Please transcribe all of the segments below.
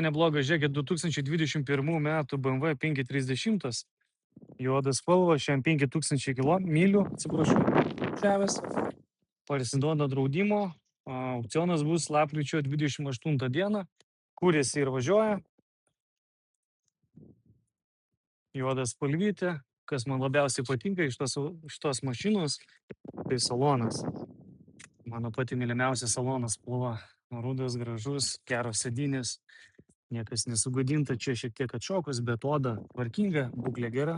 Neblogas, žiūrėkit, 2021 metų BMW 530, juodas spalva, šiandien 5000 mylių, atsiprašau, šiavęs, parsiduoda draudimo, aukcionas bus lapkričio 28 dieną, kūrėsi ir važiuoja, juodas spalvytė, kas man labiausiai patinka iš tos mašinos, tai salonas. Mano pati mylimiausia salonas spalva, rudas, gražus, geros sėdynės. Niekas nesugadinta, čia šiek tiek atšokus, bet oda tvarkinga, būklė gera.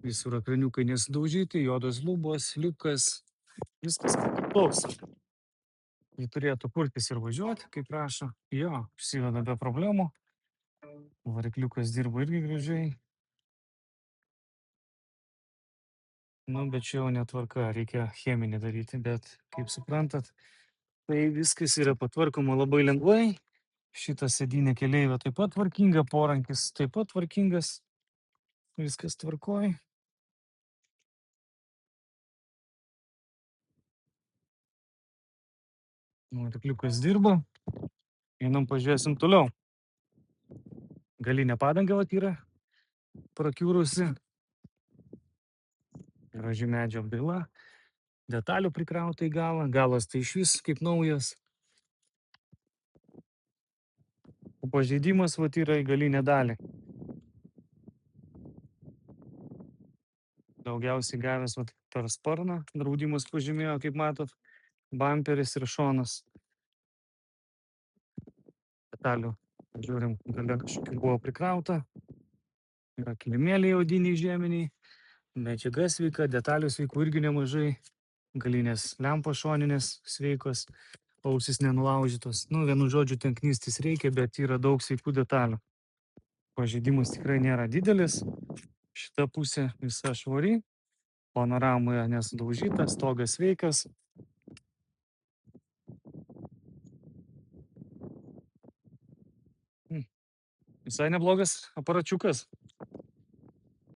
Visur ekraniukai nesudaužyti, juodos lubos, liukas, viskas toks. Jį turėtų kurtis ir važiuoti, kaip prašo. Jo, išsiveda be problemų. Varikliukas dirba irgi gražiai. Nu, bet čia jau netvarka, reikia cheminį daryti, bet kaip suprantat, tai viskas yra patvarkoma labai lengvai. Šitą sėdynę keleivio taip pat tvarkinga, porankis taip pat tvarkingas, viskas tvarkoj. Varikliukas dirba, einam pažiūrėsim toliau. Galinė padanga vat yra prakiūrusi, graži medžio apdaila, detalių prikrauta į galą, galas tai išvis kaip naujas. O pažeidimas vat yra į galinę dalį. Daugiausiai gavęs vat per sparną, draudimas pažymėjo, kaip matot, bamperis ir šonas. Detalių, žiūrim, gale kažkokių buvo prikrauta. Yra kilimėliai odiniai žieminiai, medžiaga sveika, detalių sveikų irgi nemažai. Galinės lempos šoninės sveikos, ausis nenulaužytos. Nu, vienu žodžiu, ten knystis reikia, bet yra daug sveikų detalių. Pažeidimas tikrai nėra didelis. Šita pusė visa švari, panoramoje nesudaužyta, stogas sveikas. Visai neblogas aparačiukas.